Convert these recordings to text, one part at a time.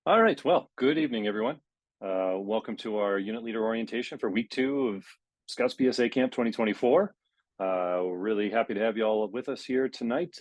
All right. Well, good evening, everyone. Welcome to our unit leader orientation for week 2 of Scouts PSA Camp 2024. We're really happy to have you all with us here tonight.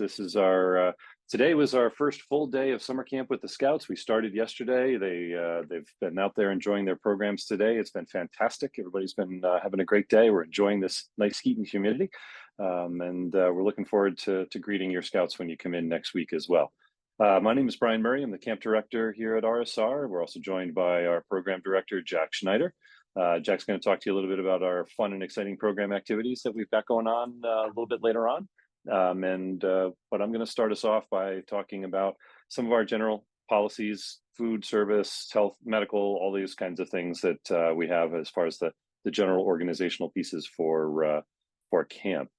Today was our first full day of summer camp with the Scouts. We started yesterday. They've been out there enjoying their programs today. It's been fantastic. Everybody's been having a great day. We're enjoying this nice heat and humidity, and we're looking forward to greeting your Scouts when you come in next week as well. My name is Brian Murray. I'm the camp director here at RSR. We're also joined by our program director, Jack Schneider. Jack's going to talk to you a little bit about our fun and exciting program activities that we've got going on a little bit later on. But I'm going to start us off by talking about some of our general policies, food service, health, medical, all these kinds of things that we have as far as the general organizational pieces for camp.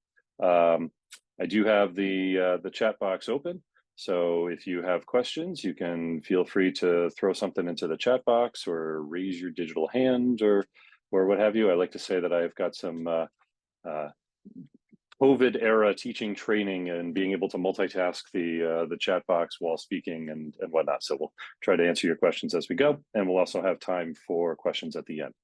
I do have the chat box open. So if you have questions, you can feel free to throw something into the chat box or raise your digital hand or what have you. I like to say that I've got some COVID era teaching training and being able to multitask the chat box while speaking and whatnot. So we'll try to answer your questions as we go, and we'll also have time for questions at the end.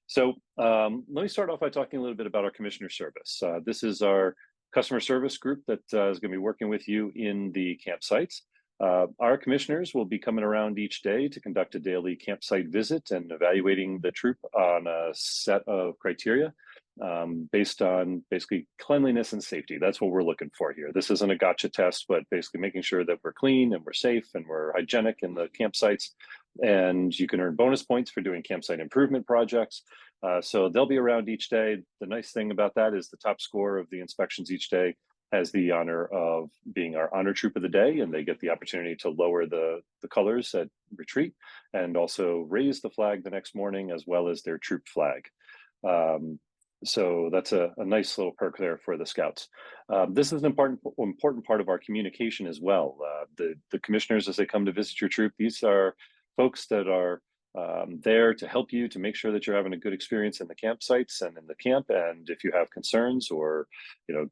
So let me start off by talking a little bit about our commissioner service. This is our customer service group that is going to be working with you in the campsites. Our commissioners will be coming around each day to conduct a daily campsite visit and evaluating the troop on a set of criteria based on basically cleanliness and safety. That's what we're looking for here. This isn't a gotcha test, but basically making sure that we're clean and we're safe and we're hygienic in the campsites. And you can earn bonus points for doing campsite improvement projects. So they'll be around each day. The nice thing about that is the top score of the inspections each day has the honor of being our honor troop of the day, and they get the opportunity to lower the colors at retreat and also raise the flag the next morning as well as their troop flag. So that's a nice little perk there for the Scouts. This is an important part of our communication as well. The commissioners, as they come to visit your troop, these are folks that are there to help you to make sure that you're having a good experience in the campsites and in the camp. And if you have concerns or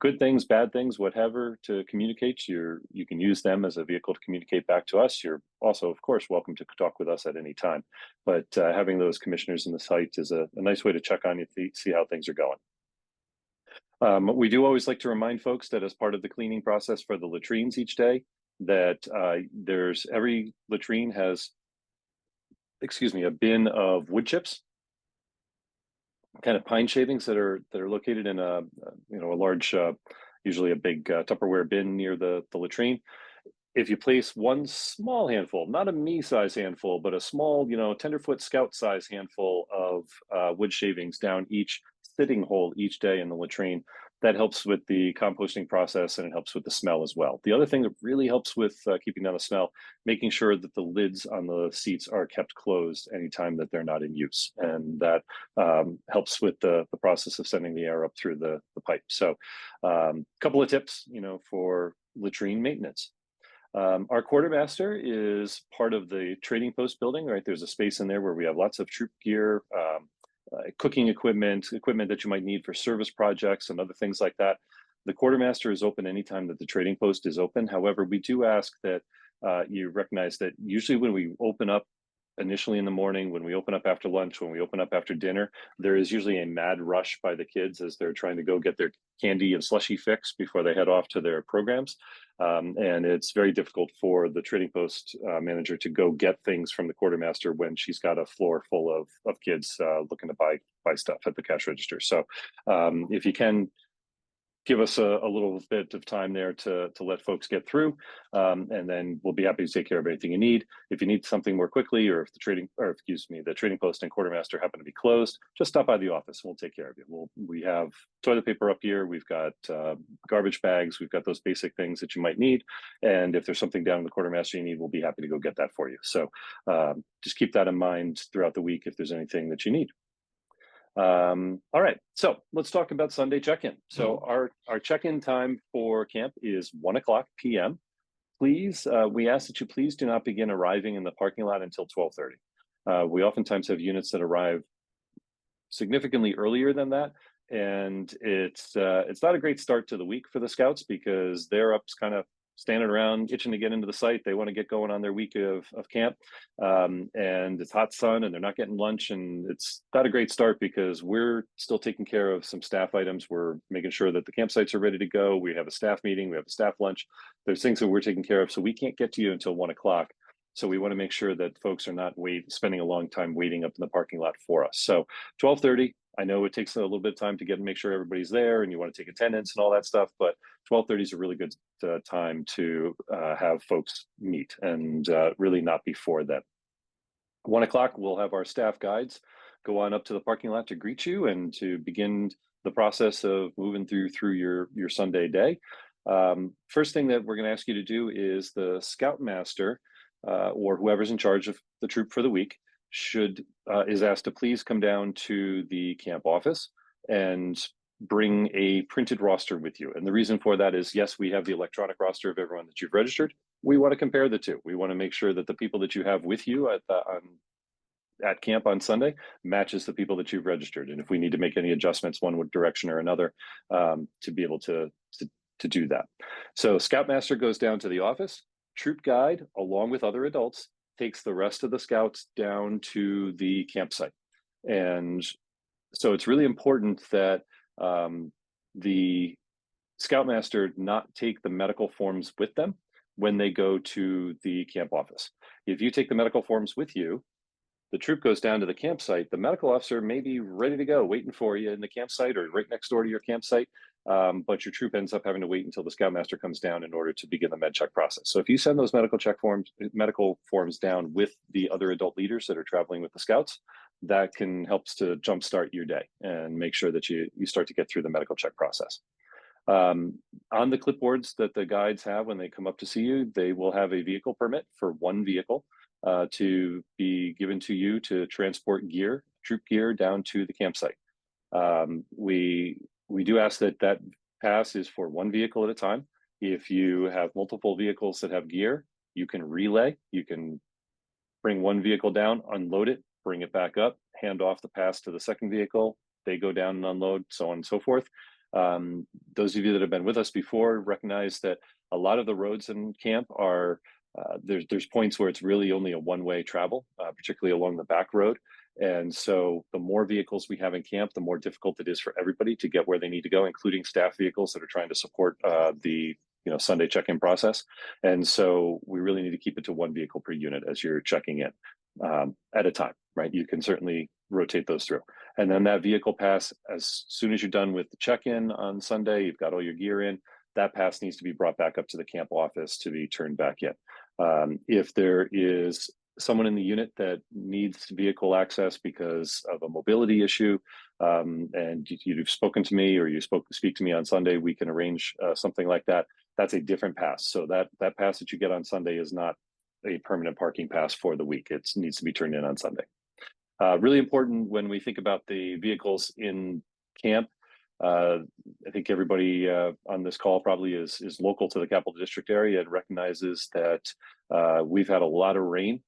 good things, bad things, whatever to communicate, you can use them as a vehicle to communicate back to us. You're also, of course, welcome to talk with us at any time. But having those commissioners in the site is a nice way to check on you, see how things are going. We do always like to remind folks that as part of the cleaning process for the latrines each day, that every latrine has a bin of wood chips, kind of pine shavings that are located in a large, usually a big Tupperware bin near the latrine. If you place one small handful, not a me-size handful, but a small, tenderfoot scout-size handful of wood shavings down each sitting hole each day in the latrine, that helps with the composting process and it helps with the smell as well. The other thing that really helps with keeping down the smell, making sure that the lids on the seats are kept closed anytime that they're not in use. And that helps with the process of sending the air up through the pipe. So a couple of tips, for latrine maintenance. Our quartermaster is part of the trading post building, right? There's a space in there where we have lots of troop gear, cooking equipment that you might need for service projects and other things like that. The quartermaster is open anytime that the trading post is open. However, we do ask that you recognize that usually when we open up initially in the morning, when we open up after lunch, when we open up after dinner, there is usually a mad rush by the kids as they're trying to go get their candy and slushy fix before they head off to their programs. And it's very difficult for the trading post manager to go get things from the quartermaster when she's got a floor full of kids looking to buy stuff at the cash register. So if you can give us a little bit of time there to let folks get through, and then we'll be happy to take care of anything you need. If you need something more quickly, or if the trading post and quartermaster happen to be closed, just stop by the office and we'll take care of you. We have toilet paper up here, we've got garbage bags, we've got those basic things that you might need, and if there's something down in the quartermaster you need, we'll be happy to go get that for you. So just keep that in mind throughout the week if there's anything that you need. All right, so let's talk about Sunday check-in. So our check-in time for camp is 1:00 p.m. Please, we ask that you please do not begin arriving in the parking lot until 12:30. We oftentimes have units that arrive significantly earlier than that, and it's not a great start to the week for the Scouts because they're up kind of standing around itching to get into the site. They want to get going on their week of camp, and it's hot sun and they're not getting lunch, and it's not a great start because we're still taking care of some staff items. We're making sure that the campsites are ready to go. We have a staff meeting, we have a staff lunch. There's things that we're taking care of, so we can't get to you until 1 o'clock. So we want to make sure that folks are not spending a long time waiting up in the parking lot for us. So 12:30, I know it takes a little bit of time to make sure everybody's there and you want to take attendance and all that stuff, but 12:30 is a really good time to have folks meet, and really not before that. 1 o'clock, we'll have our staff guides go on up to the parking lot to greet you and to begin the process of moving through your Sunday day. First thing that we're going to ask you to do is the Scoutmaster, or whoever's in charge of the troop for the week, is asked to please come down to the camp office and bring a printed roster with you. And the reason for that is, yes, we have the electronic roster of everyone that you've registered. We want to compare the two. We want to make sure that the people that you have with you at camp on Sunday matches the people that you've registered. And if we need to make any adjustments one direction or another, to be able to do that. So Scoutmaster goes down to the office. Troop guide, along with other adults, takes the rest of the scouts down to the campsite. And so it's really important that the Scoutmaster not take the medical forms with them when they go to the camp office. If you take the medical forms with you, the troop goes down to the campsite, the medical officer may be ready to go, waiting for you in the campsite or right next door to your campsite. But your troop ends up having to wait until the Scoutmaster comes down in order to begin the med check process. So if you send those medical forms down with the other adult leaders that are traveling with the scouts, that can helps to jumpstart your day and make sure that you start to get through the medical check process. On the clipboards that the guides have when they come up to see you, they will have a vehicle permit for one vehicle to be given to you to transport troop gear down to the campsite. We do ask that pass is for one vehicle at a time. If you have multiple vehicles that have gear, you can relay. You can bring one vehicle down, unload it, bring it back up, hand off the pass to the second vehicle. They go down and unload, so on and so forth. Those of you that have been with us before recognize that a lot of the roads in camp are there's points where it's really only a one-way travel, particularly along the back road. And so the more vehicles we have in camp, the more difficult it is for everybody to get where they need to go, including staff vehicles that are trying to support the Sunday check-in process. And so we really need to keep it to one vehicle per unit as you're checking in at a time, right? You can certainly rotate those through. And then that vehicle pass, as soon as you're done with the check-in on Sunday, you've got all your gear in, that pass needs to be brought back up to the camp office to be turned back in. If there is someone in the unit that needs vehicle access because of a mobility issue, and you've spoken to me or speak to me on Sunday, we can arrange something like that. That's a different pass. So that pass that you get on Sunday is not a permanent parking pass for the week. It needs to be turned in on Sunday. Really important when we think about the vehicles in camp. I think everybody on this call probably is local to the Capital District area and recognizes that we've had a lot of rain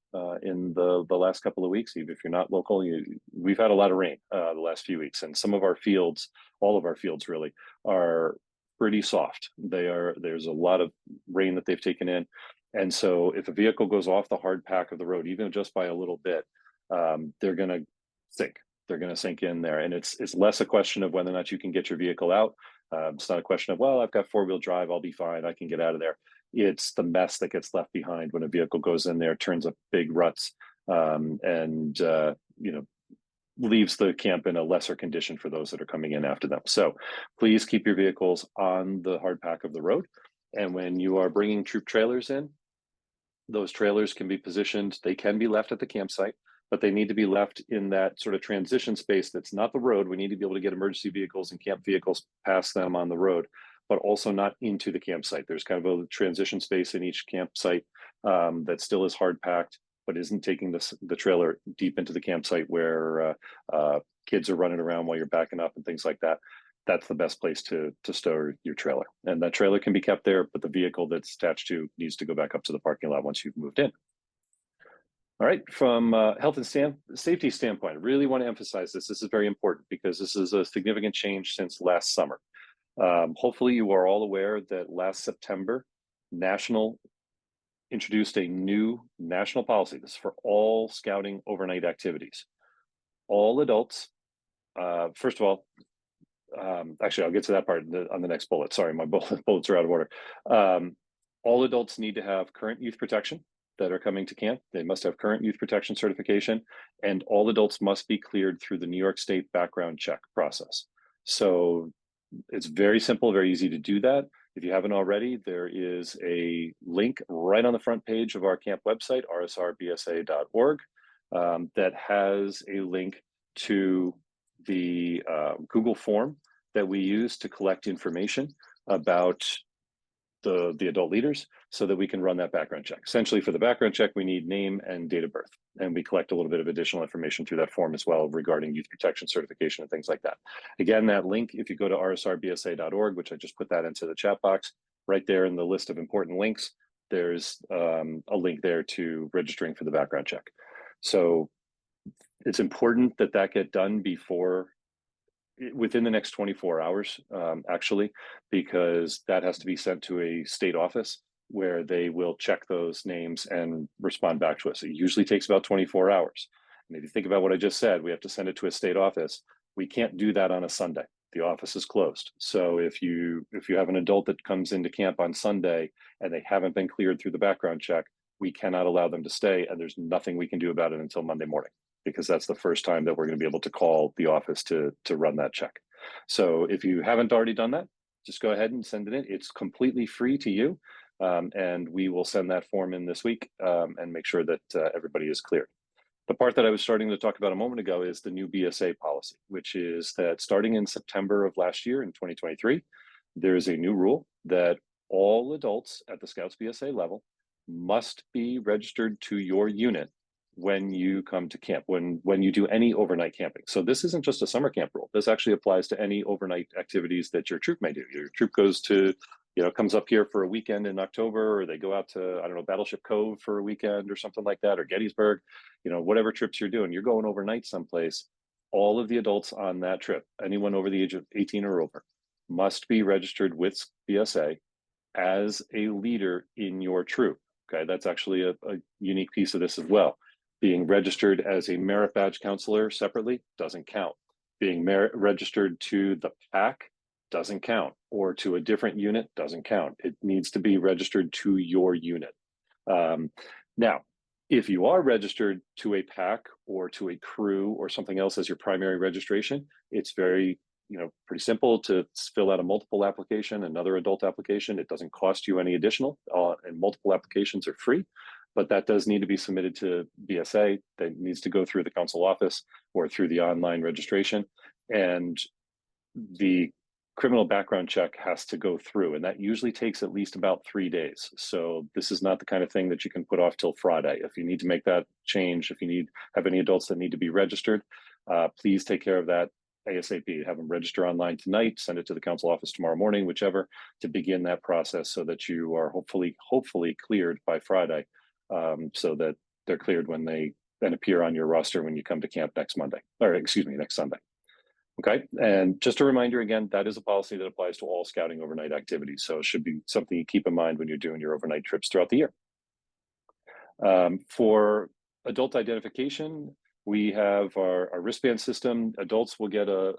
in the last couple of weeks. Even if you're not local, we've had a lot of rain the last few weeks, and some of our fields, all of our fields really, are pretty soft. There's a lot of rain that they've taken in, and so if a vehicle goes off the hard pack of the road, even just by a little bit, they're going to sink. They're going to sink in there. And it's less a question of whether or not you can get your vehicle out. It's not a question of, well, I've got four-wheel drive, I'll be fine, I can get out of there. It's the mess that gets left behind when a vehicle goes in there, turns up big ruts, and leaves the camp in a lesser condition for those that are coming in after them. So please keep your vehicles on the hard pack of the road. And when you are bringing troop trailers in, those trailers can be positioned, they can be left at the campsite, but they need to be left in that sort of transition space that's not the road. We need to be able to get emergency vehicles and camp vehicles past them on the road, but also not into the campsite. There's kind of a transition space in each campsite that still is hard packed, but isn't taking the trailer deep into the campsite where kids are running around while you're backing up and things like that. That's the best place to store your trailer. And that trailer can be kept there, but the vehicle that's attached to needs to go back up to the parking lot once you've moved in. All right, from health and safety standpoint, I really want to emphasize this. This is very important because this is a significant change since last summer. Hopefully you are all aware that last September, introduced a new national policy. This is for all scouting overnight activities. All adults, first of all, actually, I'll get to that part on the next bullet. Sorry, my bullets are out of order. All adults need to have current youth protection that are coming to camp. They must have current youth protection certification, and all adults must be cleared through the New York State background check process. So it's very simple, very easy to do that. If you haven't already, there is a link right on the front page of our camp website, rsrbsa.org, that has a link to the Google form that we use to collect information about the adult leaders so that we can run that background check. Essentially, for the background check, we need name and date of birth, and we collect a little bit of additional information through that form as well regarding youth protection certification and things like that. Again, that link, if you go to rsrbsa.org, which I just put that into the chat box, right there in the list of important links, there's a link there to registering for the background check. So it's important that that get done within the next 24 hours, actually, because that has to be sent to a state office where they will check those names and respond back to us. It usually takes about 24 hours. And if you think about what I just said, we have to send it to a state office. We can't do that on a Sunday. The office is closed. So if you have an adult that comes into camp on Sunday and they haven't been cleared through the background check, we cannot allow them to stay, and there's nothing we can do about it until Monday morning, because that's the first time that we're going to be able to call the office to run that check. So if you haven't already done that, just go ahead and send it in. It's completely free to you, and we will send that form in this week and make sure that everybody is cleared. The part that I was starting to talk about a moment ago is the new BSA policy, which is that starting in September of last year in 2023, there is a new rule that all adults at the Scouts BSA level must be registered to your unit when you come to camp, when you do any overnight camping. So this isn't just a summer camp rule. This actually applies to any overnight activities that your troop may do. Your troop goes to, comes up here for a weekend in October, or they go out to, I don't know, Battleship Cove for a weekend or something like that, or Gettysburg, whatever trips you're doing, you're going overnight someplace. All of the adults on that trip, anyone over the age of 18 or over, must be registered with BSA as a leader in your troop. Okay, that's actually a unique piece of this as well. Being registered as a merit badge counselor separately doesn't count. Being registered to the pack doesn't count, or to a different unit doesn't count. It needs to be registered to your unit. Now, if you are registered to a pack or to a crew or something else as your primary registration, it's very pretty simple to fill out a multiple application, another adult application. It doesn't cost you any additional, and multiple applications are free, but that does need to be submitted to BSA. That needs to go through the council office or through the online registration. And the criminal background check has to go through, and that usually takes at least about 3 days. So this is not the kind of thing that you can put off till Friday. If you need to make that change, if you have any adults that need to be registered, please take care of that ASAP. Have them register online tonight, send it to the council office tomorrow morning, whichever, to begin that process so that you are hopefully cleared by Friday, so that they're cleared when they then appear on your roster when you come to camp next Sunday. Okay, and just a reminder again, that is a policy that applies to all scouting overnight activities. So it should be something you keep in mind when you're doing your overnight trips throughout the year. For adult identification, we have our wristband system. Adults will get a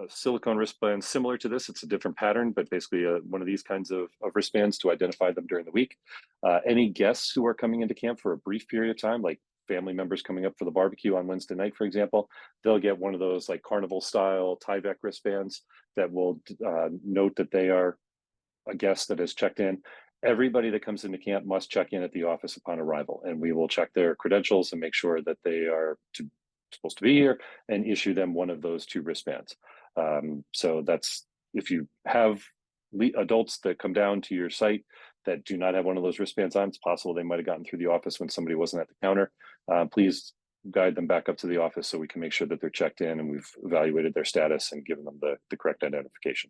silicone wristband similar to this. It's a different pattern, but basically one of these kinds of wristbands to identify them during the week. Any guests who are coming into camp for a brief period of time, like family members coming up for the barbecue on Wednesday night, for example, they'll get one of those like carnival style Tyvek wristbands that will note that they are a guest that has checked in. Everybody that comes into camp must check in at the office upon arrival, and we will check their credentials and make sure that they are supposed to be here and issue them one of those 2 wristbands. So that's, if you have adults that come down to your site that do not have one of those wristbands on, it's possible they might have gotten through the office when somebody wasn't at the counter. Please guide them back up to the office so we can make sure that they're checked in and we've evaluated their status and given them the correct identification.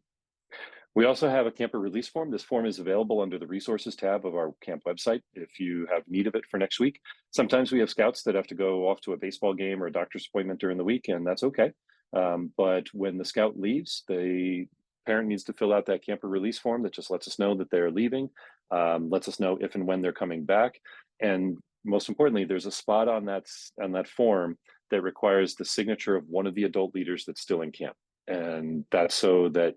We also have a camper release form. This form is available under the resources tab of our camp website if you have need of it for next week. Sometimes we have scouts that have to go off to a baseball game or a doctor's appointment during the week, and that's okay. But when the scout leaves, the parent needs to fill out that camper release form that just lets us know that they're leaving. lets us know if and when they're coming back. And most importantly, there's a spot on that form that requires the signature of one of the adult leaders that's still in camp. And that's so that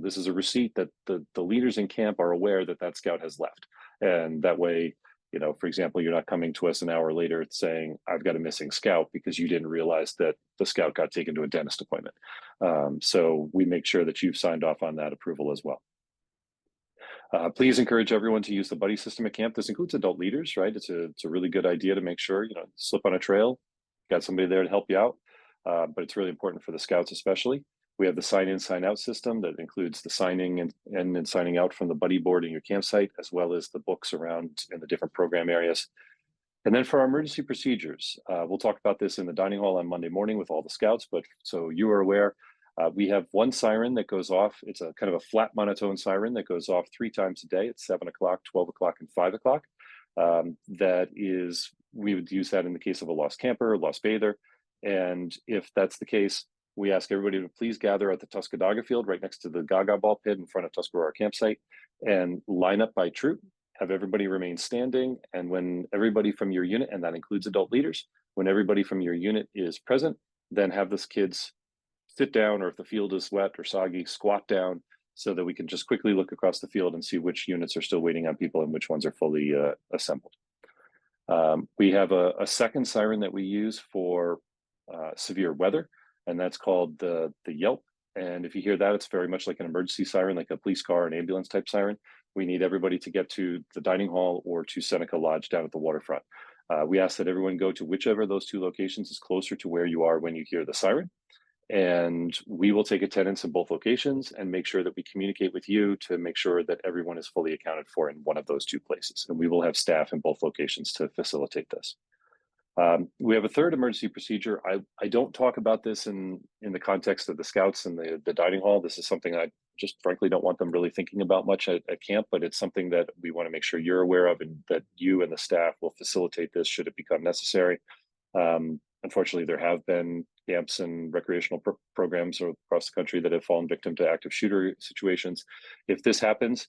this is a receipt that the leaders in camp are aware that that scout has left. And that way, for example, you're not coming to us an hour later saying, I've got a missing scout, because you didn't realize that the scout got taken to a dentist appointment. So we make sure that you've signed off on that approval as well. Please encourage everyone to use the buddy system at camp. This includes adult leaders, right? It's a really good idea to make sure, slip on a trail, got somebody there to help you out. But it's really important for the scouts especially. We have the sign in, sign out system that includes the signing and signing out from the buddy board in your campsite, as well as the books around in the different program areas. And then for our emergency procedures, we'll talk about this in the dining hall on Monday morning with all the scouts, but so you are aware, we have one siren that goes off. It's a kind of a flat monotone siren that goes off 3 times a day at 7 o'clock, 12 o'clock, and 5 o'clock. We would use that in the case of a lost camper, or lost bather. And if that's the case, we ask everybody to please gather at the Tuscadaga field right next to the Gaga ball pit in front of Tuscarora campsite and line up by troop, have everybody remain standing. And when everybody from your unit, and that includes adult leaders, when everybody from your unit is present, then have those kids sit down, or if the field is wet or soggy, squat down, so that we can just quickly look across the field and see which units are still waiting on people and which ones are fully assembled. We have a second siren that we use for severe weather, and that's called the Yelp. And if you hear that, it's very much like an emergency siren, like a police car, an ambulance type siren. We need everybody to get to the dining hall or to Seneca Lodge down at the waterfront. We ask that everyone go to whichever of those 2 locations is closer to where you are when you hear the siren. And we will take attendance in both locations and make sure that we communicate with you to make sure that everyone is fully accounted for in one of those 2 places. And we will have staff in both locations to facilitate this. We have a third emergency procedure. I don't talk about this in the context of the scouts and the dining hall. This is something I just frankly don't want them really thinking about much at camp, but it's something that we want to make sure you're aware of, and that you and the staff will facilitate this should it become necessary. Unfortunately, there have been camps and recreational programs across the country that have fallen victim to active shooter situations. If this happens,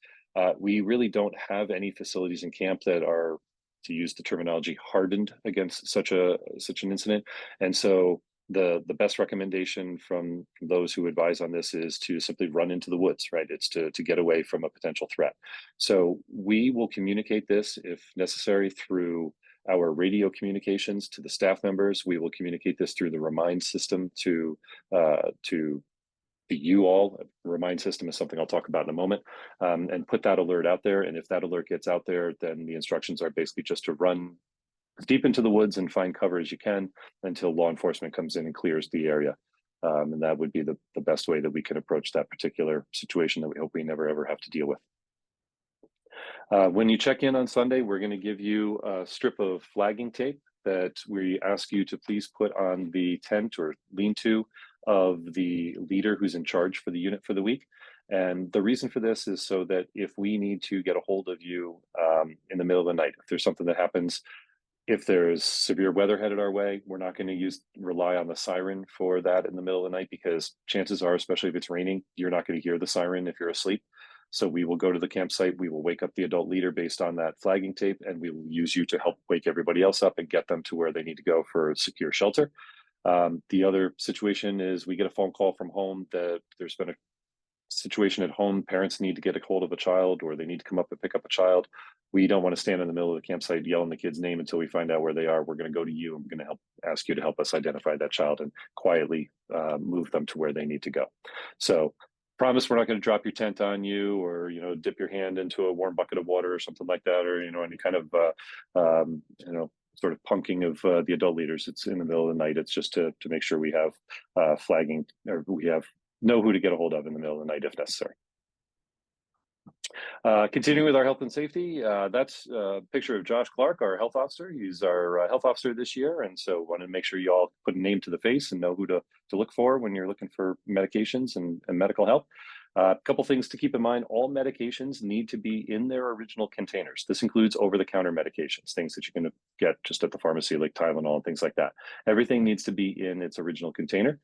we really don't have any facilities in camp that are, to use the terminology, hardened against such an incident. And so the best recommendation from those who advise on this is to simply run into the woods, right? It's to get away from a potential threat. So we will communicate this if necessary through our radio communications to the staff members. We will communicate this through the Remind system to you all. Remind system is something I'll talk about in a moment, and put that alert out there. And if that alert gets out there, then the instructions are basically just to run as deep into the woods and find cover as you can until law enforcement comes in and clears the area. And that would be the best way that we can approach that particular situation that we hope we never ever have to deal with. When you check in on Sunday, we're going to give you a strip of flagging tape that we ask you to please put on the tent or lean-to of the leader who's in charge for the unit for the week. And the reason for this is so that if we need to get a hold of you in the middle of the night, if there's something that happens, if there's severe weather headed our way, we're not going to rely on the siren for that in the middle of the night, because chances are, especially if it's raining, you're not going to hear the siren if you're asleep. So we will go to the campsite, we will wake up the adult leader based on that flagging tape, and we will use you to help wake everybody else up and get them to where they need to go for secure shelter. The other situation is we get a phone call from home that there's been a situation at home, parents need to get a hold of a child, or they need to come up and pick up a child. We don't want to stand in the middle of the campsite yelling the kid's name until we find out where they are. We're going to go to you, and we're going to ask you to help us identify that child and quietly move them to where they need to go. So promise we're not going to drop your tent on you, or dip your hand into a warm bucket of water or something like that, or any kind of sort of punking of the adult leaders. It's in the middle of the night. It's just to make sure we have flagging, or we know who to get a hold of in the middle of the night if necessary. Continuing with our health and safety, that's a picture of Josh Clark, our health officer. He's our health officer this year, and so want to make sure you all put a name to the face and know who to look for when you're looking for medications and medical help. A couple things to keep in mind: all medications need to be in their original containers. This includes over-the-counter medications, things that you can get just at the pharmacy, like Tylenol and things like that. Everything needs to be in its original container.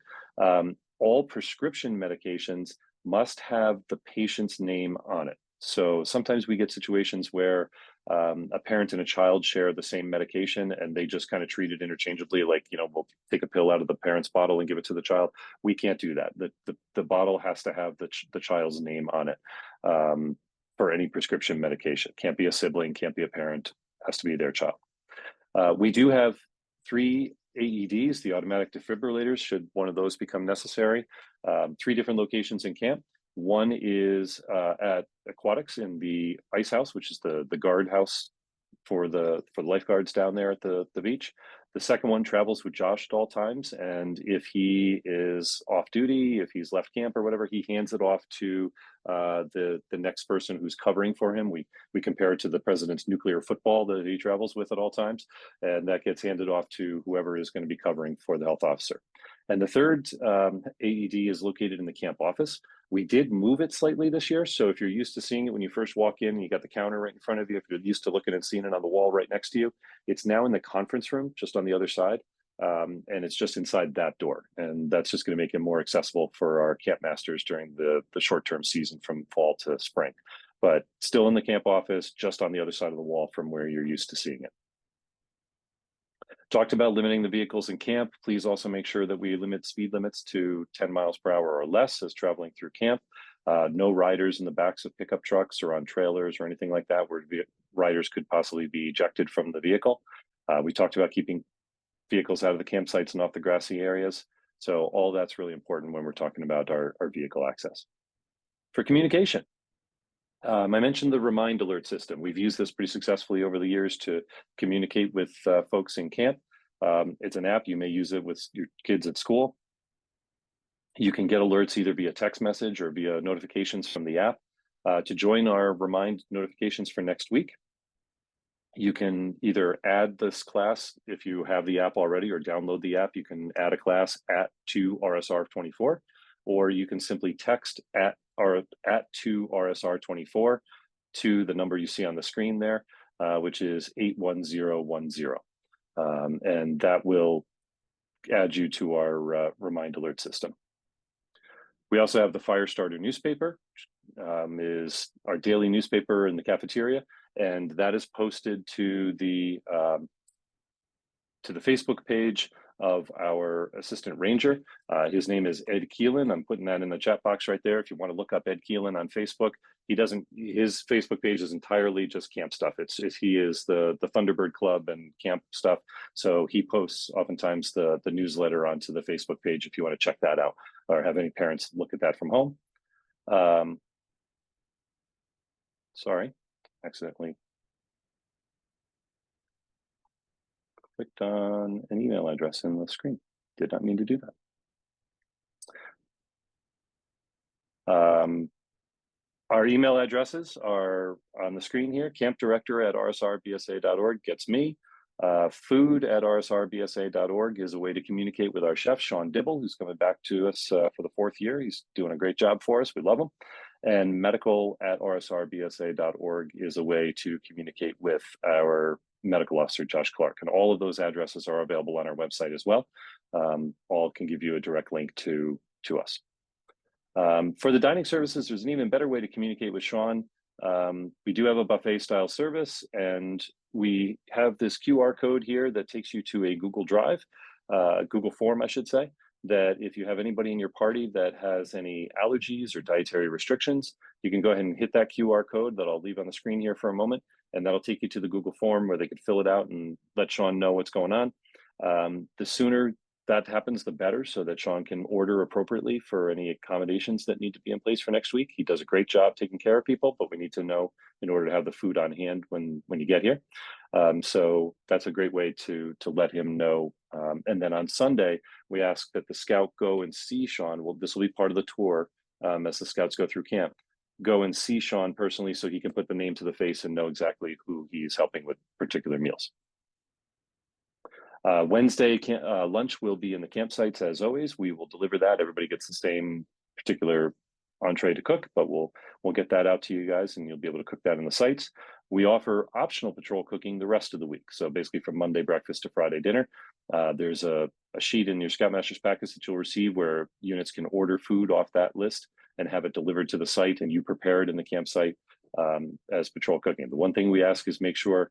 All prescription medications must have the patient's name on it. So sometimes we get situations where a parent and a child share the same medication and they just kind of treat it interchangeably. Like, we'll take a pill out of the parent's bottle and give it to the child. We can't do that. The bottle has to have the child's name on it for any prescription medication. Can't be a sibling, can't be a parent, has to be their child. We do have 3 AEDs, the automatic defibrillators, should one of those become necessary. 3 different locations in camp. One is at Aquatics in the ice house, which is the guard house for the lifeguards down there at the beach. The second one travels with Josh at all times, and if he is off duty, if he's left camp or whatever, he hands it off to the next person who's covering for him. We compare it to the president's nuclear football that he travels with at all times, and that gets handed off to whoever is going to be covering for the health officer. And the third AED is located in the camp office. We did move it slightly this year. So if you're used to seeing it when you first walk in, and you got the counter right in front of you, if you're used to looking and seeing it on the wall right next to you, it's now in the conference room, just on the other side. And it's just inside that door. And that's just going to make it more accessible for our camp masters during the short-term season from fall to spring. But still in the camp office, just on the other side of the wall from where you're used to seeing it. Talked about limiting the vehicles in camp. Please also make sure that we limit speed limits to 10 miles per hour or less as traveling through camp. No riders in the backs of pickup trucks or on trailers or anything like that where riders could possibly be ejected from the vehicle. We talked about keeping vehicles out of the campsites and off the grassy areas. So all that's really important when we're talking about our vehicle access. For communication, I mentioned the Remind Alert system. We've used this pretty successfully over the years to communicate with folks in camp. It's an app. You may use it with your kids at school. You can get alerts either via text message or via notifications from the app. To join our Remind notifications for next week, you can either add this class if you have the app already, or download the app. You can add a class to RSR24, or you can simply text at 2RSR24 to the number you see on the screen there, which is 81010. And that will add you to our Remind Alert system. We also have the Firestarter newspaper, which is our daily newspaper in the cafeteria, and that is posted to the Facebook page of our assistant ranger. His name is Ed Keelan. I'm putting that in the chat box right there. If you want to look up Ed Keelan on Facebook, his Facebook page is entirely just camp stuff. He is the Thunderbird Club and camp stuff. So he posts oftentimes the newsletter onto the Facebook page if you want to check that out or have any parents look at that from home. Sorry, accidentally clicked on an email address in the screen. Did not mean to do that. Our email addresses are on the screen here. campdirector@rsrbsa.org gets me. Food@rsrbsa.org is a way to communicate with our chef, Sean Dibble, who's coming back to us for the 4th year. He's doing a great job for us. We love him. And medical@rsrbsa.org is a way to communicate with our medical officer, Josh Clark. And all of those addresses are available on our website as well. All can give you a direct link to us. For the dining services, there's an even better way to communicate with Sean. We do have a buffet style service, and we have this QR code here that takes you to a Google Drive, Google form, I should say, that if you have anybody in your party that has any allergies or dietary restrictions, you can go ahead and hit that QR code that I'll leave on the screen here for a moment, and that'll take you to the Google form where they can fill it out and let Sean know what's going on. The sooner that happens, the better, so that Sean can order appropriately for any accommodations that need to be in place for next week. He does a great job taking care of people, but we need to know in order to have the food on hand when you get here. So that's a great way to let him know. And then on Sunday, we ask that the scout go and see Sean. Well, this will be part of the tour as the scouts go through camp. Go and see Sean personally so he can put the name to the face and know exactly who he's helping with particular meals. Wednesday lunch will be in the campsites as always. We will deliver that. Everybody gets the same particular entree to cook, but we'll get that out to you guys and you'll be able to cook that in the sites. We offer optional patrol cooking the rest of the week. So basically from Monday breakfast to Friday dinner. There's a sheet in your Scoutmasters package that you'll receive where units can order food off that list and have it delivered to the site, and you prepare it in the campsite as patrol cooking. The one thing we ask is make sure,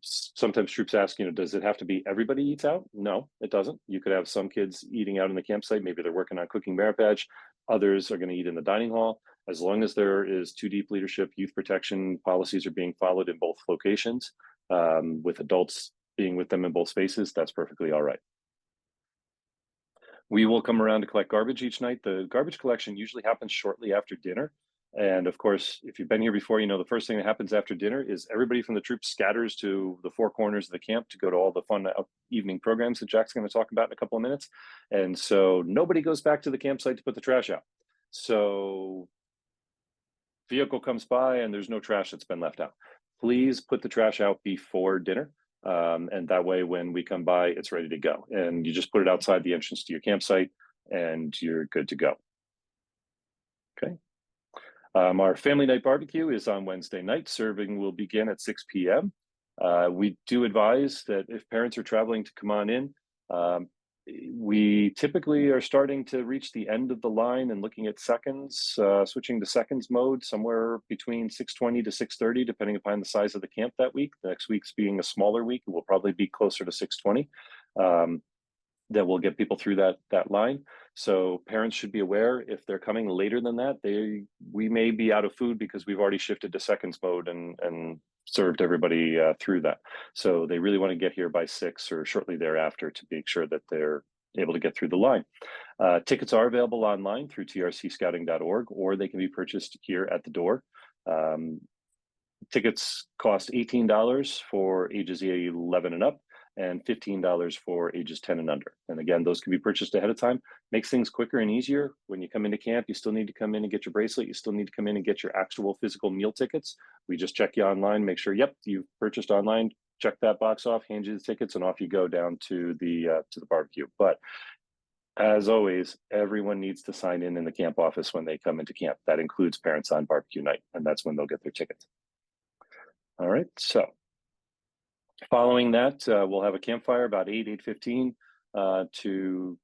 sometimes troops ask, does it have to be everybody eats out? No, it doesn't. You could have some kids eating out in the campsite. Maybe they're working on cooking merit badge. Others are going to eat in the dining hall. As long as there is 2 deep leadership, youth protection policies are being followed in both locations, with adults being with them in both spaces, that's perfectly all right. We will come around to collect garbage each night. The garbage collection usually happens shortly after dinner. And of course, if you've been here before, the first thing that happens after dinner is everybody from the troops scatters to the 4 corners of the camp to go to all the fun evening programs that Jack's going to talk about in a couple of minutes. And so nobody goes back to the campsite to put the trash out. So vehicle comes by and there's no trash that's been left out. Please put the trash out before dinner. And that way, when we come by, it's ready to go. And you just put it outside the entrance to your campsite and you're good to go. Okay. Our family night barbecue is on Wednesday night. Serving will begin at 6 p.m. We do advise that if parents are traveling to come on in, we typically are starting to reach the end of the line and looking at seconds, switching to seconds mode somewhere between 6:20 to 6:30, depending upon the size of the camp that week. The next week's being a smaller week, it will probably be closer to 6:20. That will get people through that line. So parents should be aware if they're coming later than that, we may be out of food because we've already shifted to seconds mode and served everybody through that. So they really want to get here by 6 or shortly thereafter to make sure that they're able to get through the line. Tickets are available online through trcscouting.org, or they can be purchased here at the door. Tickets cost $18 for ages 11 and up, and $15 for ages 10 and under. And again, those can be purchased ahead of time. Makes things quicker and easier. When you come into camp, you still need to come in and get your bracelet. You still need to come in and get your actual physical meal tickets. We just check you online, make sure, yep, you've purchased online, check that box off, hand you the tickets, and off you go down to the barbecue. But as always, everyone needs to sign in the camp office when they come into camp. That includes parents on barbecue night, and that's when they'll get their tickets. All right, so following that, we'll have a campfire about 8:15 to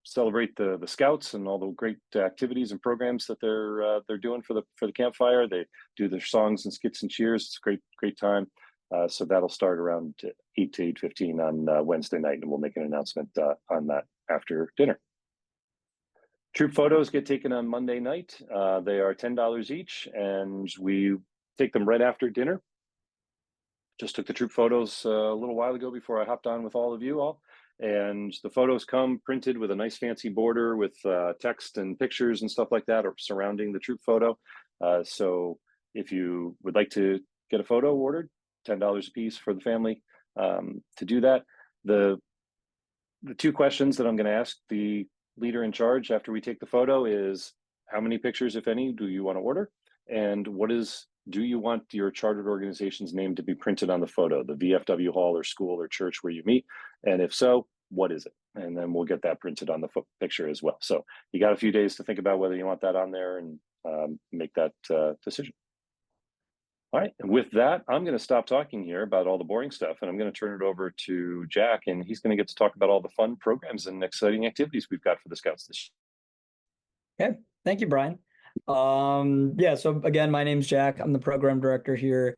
celebrate the scouts and all the great activities and programs that they're doing for the campfire. They do their songs and skits and cheers. It's a great time. So that'll start around 8 to 8:15 on Wednesday night, and we'll make an announcement on that after dinner. Troop photos get taken on Monday night. They are $10 each, and we take them right after dinner. Just took the troop photos a little while ago before I hopped on with all of you all. And the photos come printed with a nice fancy border with text and pictures and stuff like that surrounding the troop photo. So if you would like to get a photo ordered, $10 a piece for the family to do that. The 2 questions that I'm going to ask the leader in charge after we take the photo is, how many pictures, if any, do you want to order? And do you want your chartered organization's name to be printed on the photo, the VFW hall or school or church where you meet? And if so, what is it? And then we'll get that printed on the picture as well. So you got a few days to think about whether you want that on there and make that decision. All right, and with that, I'm going to stop talking here about all the boring stuff, and I'm going to turn it over to Jack, and he's going to get to talk about all the fun programs and exciting activities we've got for the Scouts this year. Okay, thank you, Brian. Yeah, so again, my name's Jack. I'm the program director here.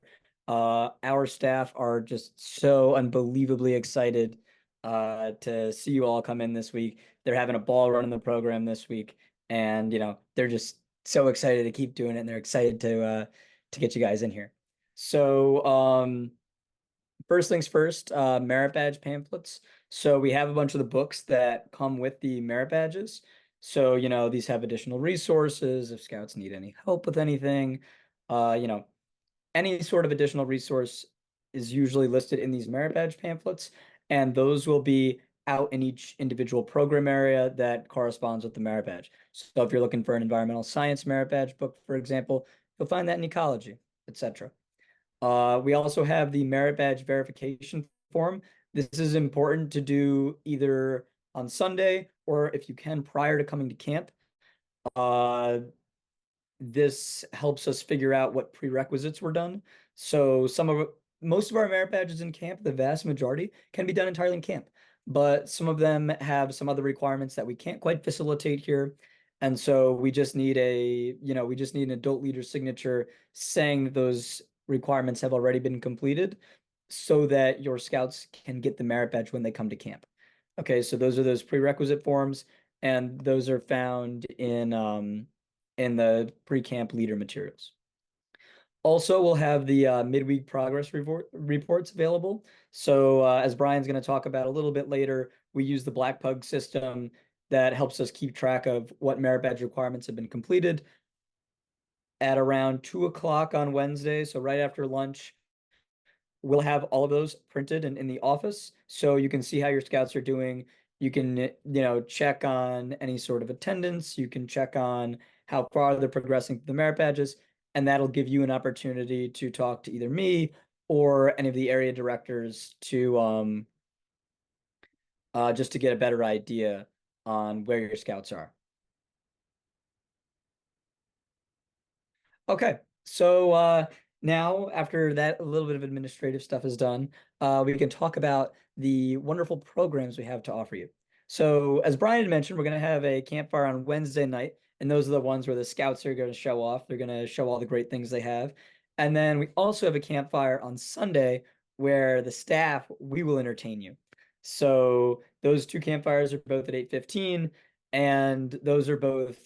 Our staff are just so unbelievably excited to see you all come in this week. They're having a ball running the program this week, and they're just so excited to keep doing it, and they're excited to get you guys in here. So first things first, merit badge pamphlets. So we have a bunch of the books that come with the merit badges. So, these have additional resources if scouts need any help with anything. Any sort of additional resource is usually listed in these merit badge pamphlets, and those will be out in each individual program area that corresponds with the merit badge. So if you're looking for an environmental science merit badge book, for example, you'll find that in ecology, etc. We also have the merit badge verification form. This is important to do either on Sunday or if you can prior to coming to camp. This helps us figure out what prerequisites were done. So most of our merit badges in camp, the vast majority, can be done entirely in camp, but some of them have some other requirements that we can't quite facilitate here. And so we just need we just need an adult leader signature saying that those requirements have already been completed so that your scouts can get the merit badge when they come to camp. Okay, so those are those prerequisite forms, and those are found in the pre-camp leader materials. Also, we'll have the midweek progress reports available. So as Brian's going to talk about a little bit later, we use the Black Pug system that helps us keep track of what merit badge requirements have been completed. At around 2 o'clock on Wednesday, so right after lunch, we'll have all of those printed in the office, so you can see how your scouts are doing. You can, check on any sort of attendance. You can check on how far they're progressing through the merit badges, and that'll give you an opportunity to talk to either me or any of the area directors to just to get a better idea on where your scouts are. Okay, so now after that, a little bit of administrative stuff is done, we can talk about the wonderful programs we have to offer you. So as Brian had mentioned, we're going to have a campfire on Wednesday night, and those are the ones where the scouts are going to show off. They're going to show all the great things they have. And then we also have a campfire on Sunday where the staff, we will entertain you. So those two campfires are both at 8:15, and those are both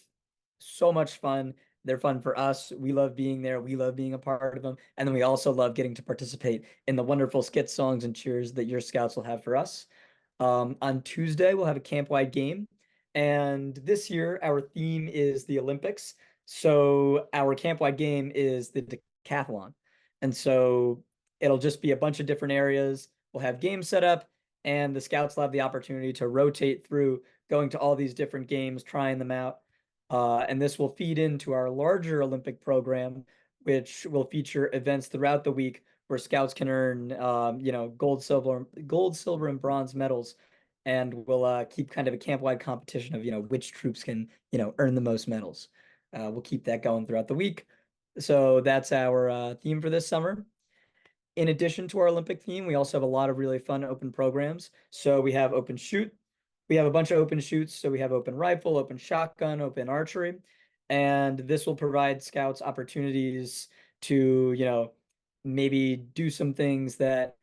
so much fun. They're fun for us. We love being there. We love being a part of them. And then we also love getting to participate in the wonderful skit songs and cheers that your scouts will have for us. On Tuesday, we'll have a camp-wide game. And this year, our theme is the Olympics. So our camp-wide game is the decathlon. And so it'll just be a bunch of different areas. We'll have games set up, and the scouts will have the opportunity to rotate through going to all these different games, trying them out. And this will feed into our larger Olympic program, which will feature events throughout the week where scouts can earn, gold, silver, and bronze medals, and we'll keep kind of a camp-wide competition of which troops can earn the most medals. We'll keep that going throughout the week. So that's our theme for this summer. In addition to our Olympic theme, we also have a lot of really fun open programs. So we have open shoot. We have a bunch of open shoots. So we have open rifle, open shotgun, open archery. And this will provide scouts opportunities to, maybe do some things that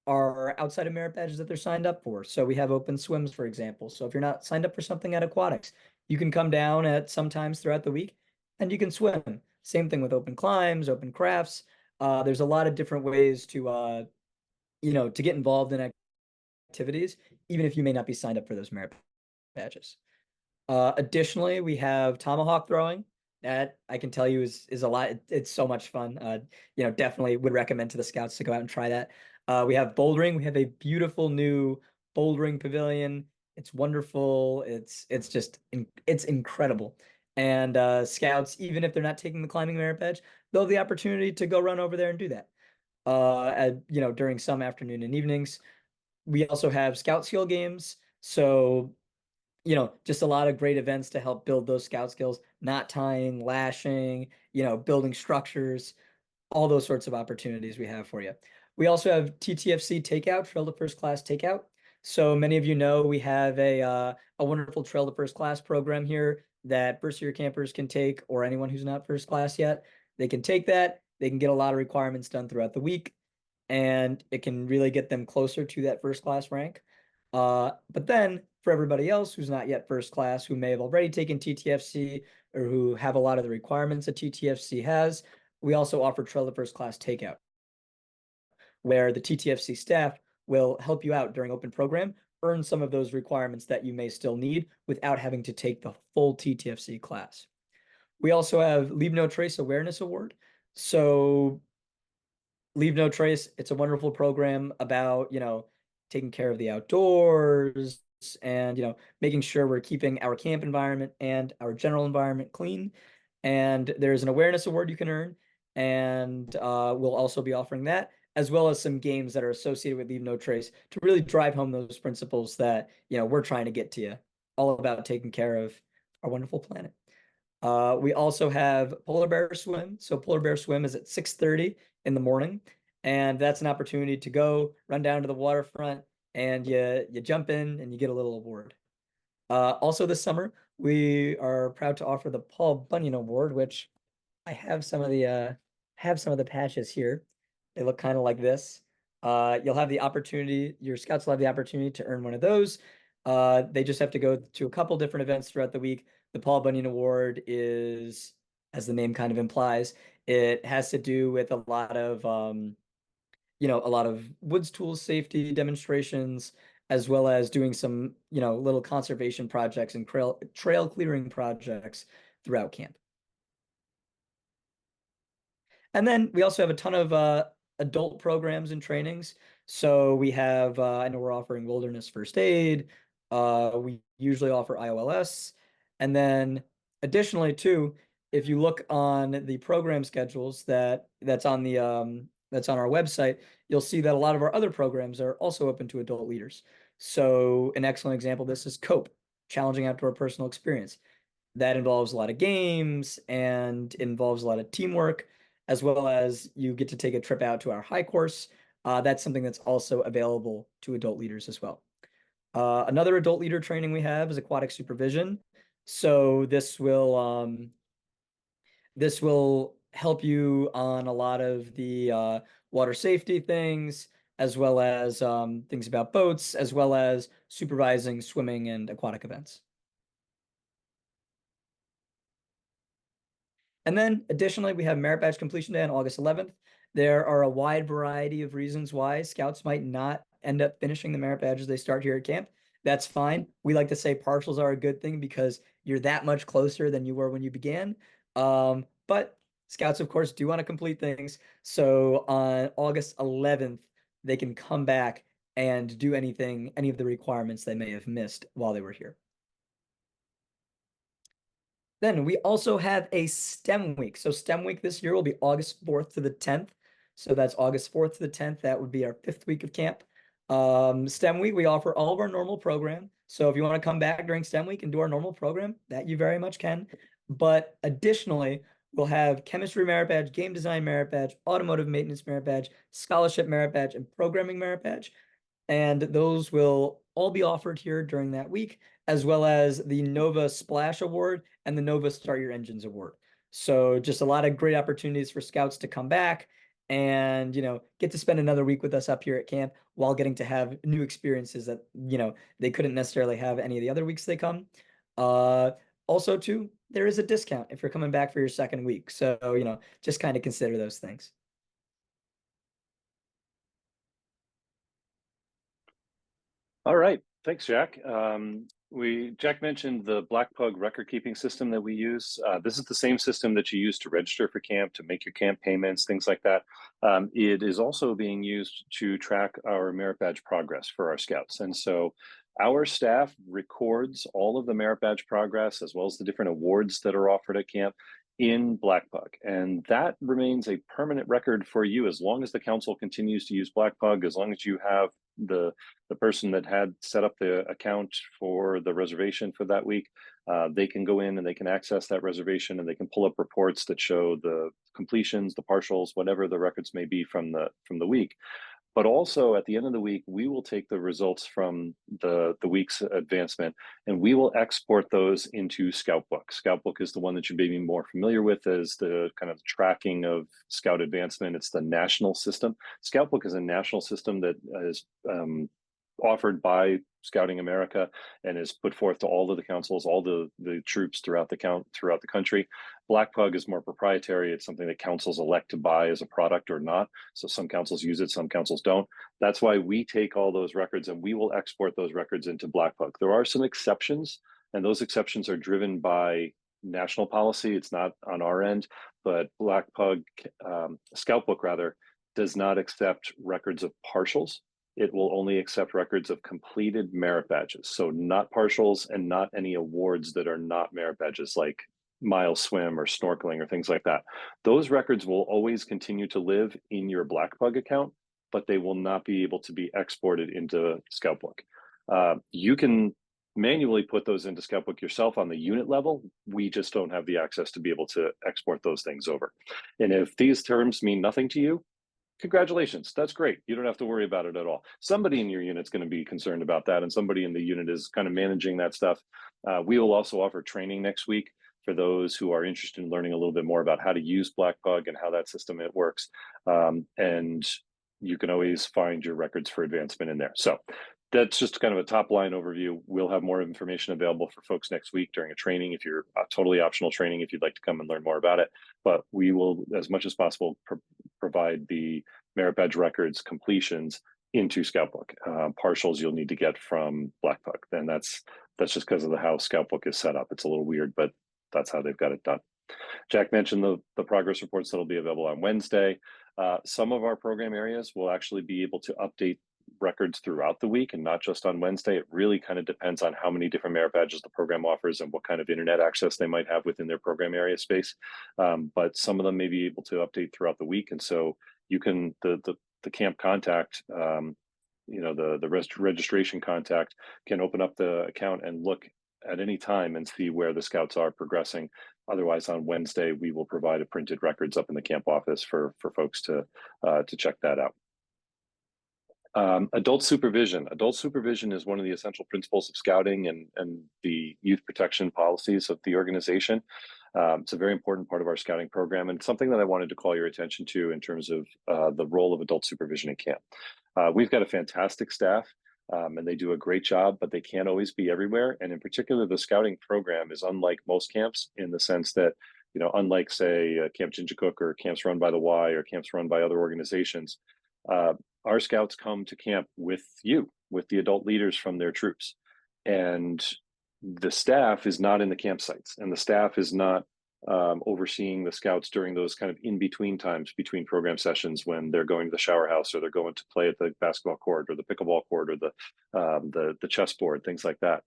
are outside of merit badges that they're signed up for. So we have open swims, for example. So if you're not signed up for something at aquatics, you can come down at sometimes throughout the week and you can swim. Same thing with open climbs, open crafts. There's a lot of different ways to get involved in activities, even if you may not be signed up for those merit badges. Additionally, we have tomahawk throwing. That I can tell you is a lot. It's so much fun. Definitely would recommend to the scouts to go out and try that. We have bouldering. We have a beautiful new bouldering pavilion. It's wonderful. It's incredible. And scouts, even if they're not taking the climbing merit badge, they'll have the opportunity to go run over there and do that. During some afternoon and evenings. We also have scout skill games. So just a lot of great events to help build those scout skills, knot tying, lashing, building structures, all those sorts of opportunities we have for you. We also have TTFC takeout, Trail to First Class takeout. So many of you know we have a wonderful Trail to First Class program here that first year campers can take, or anyone who's not first class yet. They can take that. They can get a lot of requirements done throughout the week, and it can really get them closer to that first class rank. But then for everybody else who's not yet first class, who may have already taken TTFC or who have a lot of the requirements that TTFC has, we also offer Trail to First Class takeout, where the TTFC staff will help you out during open program, earn some of those requirements that you may still need without having to take the full TTFC class. We also have Leave No Trace Awareness Award. So Leave No Trace, it's a wonderful program about, taking care of the outdoors and, making sure we're keeping our camp environment and our general environment clean. And there's an awareness award you can earn. And we'll also be offering that, as well as some games that are associated with Leave No Trace to really drive home those principles that, we're trying to get to you, all about taking care of our wonderful planet. We also have Polar Bear Swim. So Polar Bear Swim is at 6:30 in the morning, and that's an opportunity to go run down to the waterfront and you jump in and you get a little award. Also this summer, we are proud to offer the Paul Bunyan Award, which I have some of the patches here. They look kind of like this. You'll have the opportunity, your scouts will have the opportunity to earn one of those. They just have to go to a couple different events throughout the week. The Paul Bunyan Award is, as the name kind of implies, it has to do with a lot of a lot of woods tools safety demonstrations, as well as doing some, little conservation projects and trail clearing projects throughout camp. And then we also have a ton of adult programs and trainings. So we have, I know we're offering wilderness first aid. We usually offer IOLS. And then additionally, too, if you look on the program schedules that's on our website, you'll see that a lot of our other programs are also open to adult leaders. So an excellent example of this is COPE, Challenging Outdoor Personal Experience. That involves a lot of games and involves a lot of teamwork, as well as you get to take a trip out to our high course. That's something that's also available to adult leaders as well. Another adult leader training we have is aquatic supervision. So this will help you on a lot of the water safety things, as well as things about boats, as well as supervising swimming and aquatic events. And then additionally, we have Merit Badge Completion Day on August 11th. There are a wide variety of reasons why scouts might not end up finishing the merit badges they start here at camp. That's fine. We like to say partials are a good thing because you're that much closer than you were when you began. But scouts, of course, do want to complete things. So on August 11th, they can come back and do any of the requirements they may have missed while they were here. Then we also have a STEM week. So STEM week this year will be August 4th to the 10th. So that's August 4th to the 10th. That would be our 5th week of camp. STEM week, we offer all of our normal program. So if you want to come back during STEM week and do our normal program, that you very much can. But additionally, we'll have chemistry merit badge, game design merit badge, automotive maintenance merit badge, scholarship merit badge, and programming merit badge. And those will all be offered here during that week, as well as the Nova Splash Award and the Nova Start Your Engines Award. So just a lot of great opportunities for scouts to come back and, get to spend another week with us up here at camp while getting to have new experiences that, they couldn't necessarily have any of the other weeks they come. Also too, there is a discount if you're coming back for your second week. So, just kind of consider those things. All right, thanks, Jack. Jack mentioned the Black Pug record keeping system that we use. This is the same system that you use to register for camp, to make your camp payments, things like that. It is also being used to track our merit badge progress for our scouts. And so our staff records all of the merit badge progress, as well as the different awards that are offered at camp, in Black Pug. And that remains a permanent record for you as long as the council continues to use Black Pug, as long as you have the person that had set up the account for the reservation for that week. They can go in and they can access that reservation, and they can pull up reports that show the completions, the partials, whatever the records may be from the week. But also at the end of the week, we will take the results from the week's advancement and we will export those into Scoutbook. Scoutbook is the one that you may be more familiar with as the kind of tracking of scout advancement. It's the national system. Scoutbook is a national system that is offered by Scouting America and is put forth to all of the councils, all the troops throughout the country. Black Pug is more proprietary. It's something that councils elect to buy as a product or not. So some councils use it, some councils don't. That's why we take all those records and we will export those records into Black Pug. There are some exceptions, and those exceptions are driven by national policy. It's not on our end, but Black Pug, Scoutbook rather, does not accept records of partials. It will only accept records of completed merit badges. So not partials and not any awards that are not merit badges, like mile swim or snorkeling or things like that. Those records will always continue to live in your Black Pug account, but they will not be able to be exported into Scoutbook. You can manually put those into Scoutbook yourself on the unit level. We just don't have the access to be able to export those things over. And if these terms mean nothing to you, congratulations, that's great. You don't have to worry about it at all. Somebody in your unit's going to be concerned about that, and somebody in the unit is kind of managing that stuff. We will also offer training next week for those who are interested in learning a little bit more about how to use Blackbug and how that system it works. And you can always find your records for advancement in there. So that's just kind of a top line overview. We'll have more information available for folks next week during a training, if you're totally optional training, if you'd like to come and learn more about it. But we will, as much as possible, provide the merit badge records completions into Scoutbook. Partials you'll need to get from Blackbug, and that's just because of how Scoutbook is set up. It's a little weird, but that's how they've got it done. Jack mentioned the progress reports that'll be available on Wednesday. Some of our program areas will actually be able to update records throughout the week and not just on Wednesday. It really kind of depends on how many different merit badges the program offers and what kind of internet access they might have within their program area space. But some of them may be able to update throughout the week. And so you can, the camp contact, the registration contact can open up the account and look at any time and see where the scouts are progressing. Otherwise, on Wednesday, we will provide a printed records up in the camp office for folks to check that out. Adult supervision. Adult supervision is one of the essential principles of scouting and the youth protection policies of the organization. It's a very important part of our scouting program and something that I wanted to call your attention to in terms of the role of adult supervision in camp. We've got a fantastic staff and they do a great job, but they can't always be everywhere. And in particular, the scouting program is unlike most camps in the sense that, unlike say Camp Jinjacook or camps run by the Y or camps run by other organizations, our scouts come to camp with the adult leaders from their troops. And the staff is not in the campsites, and the staff is not overseeing the scouts during those kind of in-between times between program sessions when they're going to the shower house or they're going to play at the basketball court or the pickleball court or the chessboard, things like that.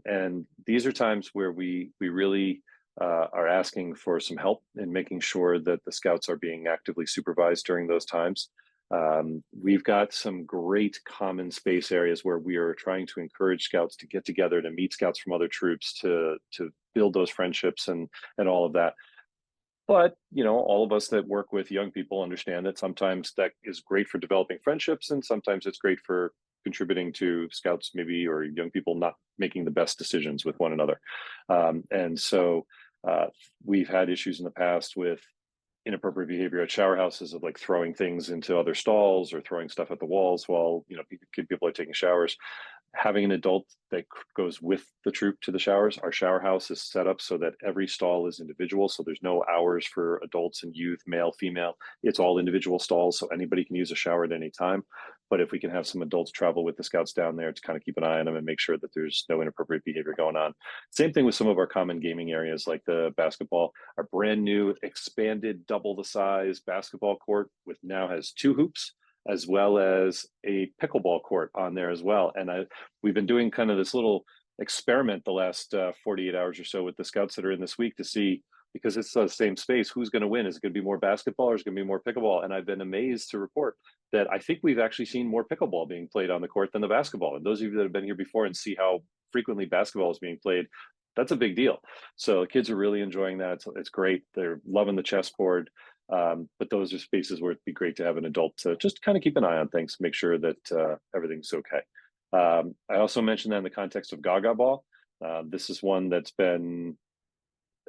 And these are times where we really are asking for some help in making sure that the scouts are being actively supervised during those times. We've got some great common space areas where we are trying to encourage scouts to get together, to meet scouts from other troops, to build those friendships and all of that. But, all of us that work with young people understand that sometimes that is great for developing friendships, and sometimes it's great for contributing to scouts maybe, or young people not making the best decisions with one another. And so we've had issues in the past with inappropriate behavior at shower houses of like throwing things into other stalls or throwing stuff at the walls while people are taking showers. Having an adult that goes with the troop to the showers. Our shower house is set up so that every stall is individual, so there's no hours for adults and youth, male, female. It's all individual stalls, so anybody can use a shower at any time. But if we can have some adults travel with the scouts down there to kind of keep an eye on them and make sure that there's no inappropriate behavior going on. Same thing with some of our common gaming areas like the basketball. Our brand new expanded double the size basketball court now has 2 hoops, as well as a pickleball court on there as well. And we've been doing kind of this little experiment the last 48 hours or so with the scouts that are in this week to see, because it's the same space, who's going to win? Is it going to be more basketball or is it going to be more pickleball? And I've been amazed to report that I think we've actually seen more pickleball being played on the court than the basketball. And those of you that have been here before and see how frequently basketball is being played, that's a big deal. So the kids are really enjoying that. It's great. They're loving the chessboard. But those are spaces where it'd be great to have an adult to just kind of keep an eye on things, make sure that everything's okay. I also mentioned that in the context of Gaga Ball. This is one that's been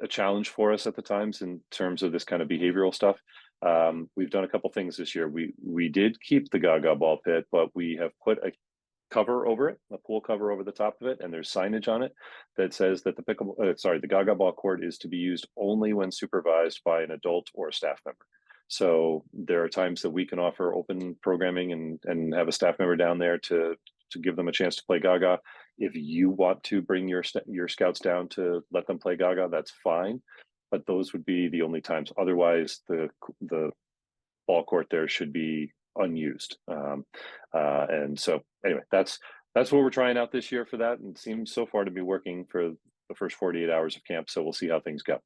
a challenge for us at the times in terms of this kind of behavioral stuff. We've done a couple things this year. We did keep the Gaga Ball pit, but we have put a cover over it, a pool cover over the top of it, and there's signage on it that says that the Gaga Ball court is to be used only when supervised by an adult or a staff member. So there are times that we can offer open programming and have a staff member down there to give them a chance to play Gaga. If you want to bring your scouts down to let them play Gaga, that's fine. But those would be the only times. Otherwise, the ball court there should be unused. And so anyway, that's what we're trying out this year for that, and it seems so far to be working for the first 48 hours of camp. So we'll see how things go.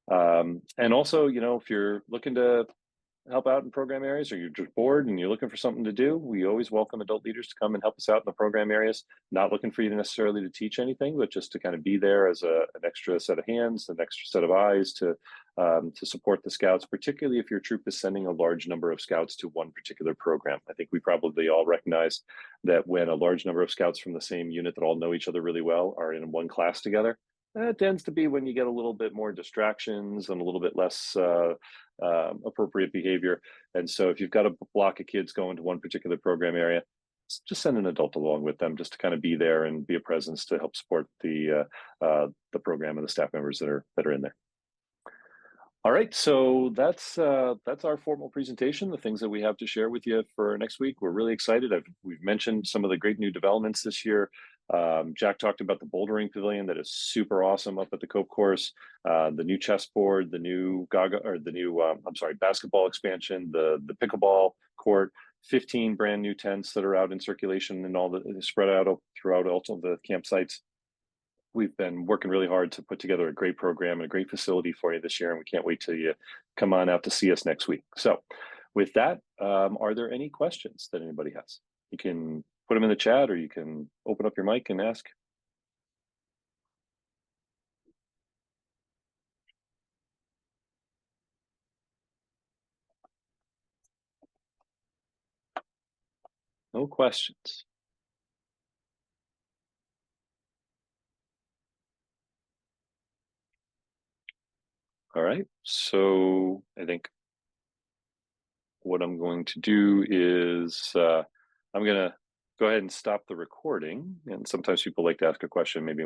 And also, if you're looking to help out in program areas, or you're just bored and you're looking for something to do, we always welcome adult leaders to come and help us out in the program areas. Not looking for you to necessarily to teach anything, but just to kind of be there as an extra set of hands, an extra set of eyes to support the scouts, particularly if your troop is sending a large number of scouts to one particular program. I think we probably all recognize that when a large number of scouts from the same unit that all know each other really well are in one class together, that tends to be when you get a little bit more distractions and a little bit less appropriate behavior. And so if you've got a block of kids going to one particular program area, just send an adult along with them, just to kind of be there and be a presence to help support the program and the staff members that are in there. All right, so that's our formal presentation, the things that we have to share with you for next week. We're really excited. We've mentioned some of the great new developments this year. Jack talked about the bouldering pavilion that is super awesome up at the Cope course, the new chessboard, the new basketball expansion, the pickleball court, 15 brand new tents that are out in circulation and all spread out throughout also the campsites. We've been working really hard to put together a great program and a great facility for you this year, and we can't wait till you come on out to see us next week. So with that, are there any questions that anybody has? You can put them in the chat, or you can open up your mic and ask. No questions. All right, so I think what I'm going to do is I'm going to go ahead and stop the recording. And sometimes people like to ask a question maybe